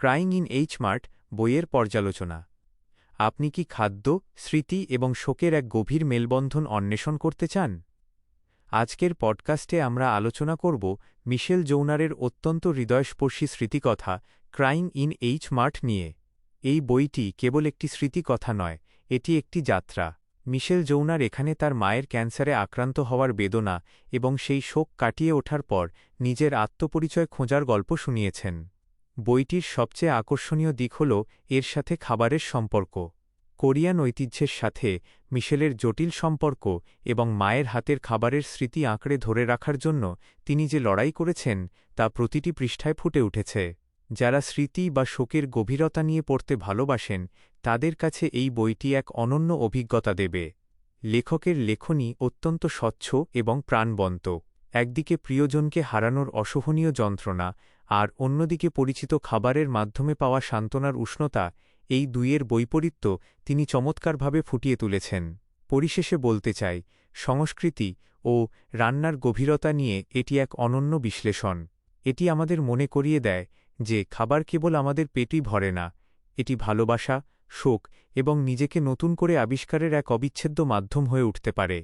Crying in H mart বইয়ের পর্যালোচনা। আপনি কি খাদ্য, স্মৃতি এবং শোকের এক গভীর মেলবন্ধন অন্বেষণ করতে চান? আজকের পডকাস্টে আমরা আলোচনা করব মিশেল জৌনারের অত্যন্ত হৃদয়স্পর্শী স্মৃতিকথা ক্রাইং ইন এইচ মার্ট নিয়ে। এই বইটি কেবল একটি স্মৃতিকথা নয়, এটি একটি যাত্রা। মিশেল জৌনার এখানে তার মায়ের ক্যান্সারে আক্রান্ত হওয়ার বেদনা এবং সেই শোক কাটিয়ে ওঠার পর নিজের আত্মপরিচয় খোঁজার গল্প শুনিয়েছেন। বইটির সবচেয়ে আকর্ষণীয় দিক হল এর সাথে খাবারের সম্পর্ক। কোরিয়ান ঐতিহ্যের সাথে মিশেলের জটিল সম্পর্ক এবং মায়ের হাতের খাবারের স্মৃতি আঁকড়ে ধরে রাখার জন্য তিনি যে লড়াই করেছেন তা প্রতিটি পৃষ্ঠায় ফুটে উঠেছে। যারা স্মৃতি বা শোকের গভীরতা নিয়ে পড়তে ভালোবাসেন তাদের কাছে এই বইটি এক অনন্য অভিজ্ঞতা দেবে। লেখকের লেখনী অত্যন্ত স্বচ্ছ এবং প্রাণবন্ত। একদিকে প্রিয়জনকে হারানোর অসহনীয় যন্ত্রণা, আর অন্যদিকে পরিচিত খাবারের মাধ্যমে পাওয়া সান্ত্বনার উষ্ণতা, এই দুইয়ের বৈপরীত্য তিনি চমৎকারভাবে ফুটিয়ে তুলেছেন। পরিশেষে বলতে চাই, সংস্কৃতি ও রান্নার গভীরতা নিয়ে এটি এক অনন্য বিশ্লেষণ। এটি আমাদের মনে করিয়ে দেয় যে খাবার কেবল আমাদের পেটই ভরে না, এটি ভালোবাসা, শোক এবং নিজেকে নতুন করে আবিষ্কারের এক অবিচ্ছেদ্য মাধ্যম হয়ে উঠতে পারে।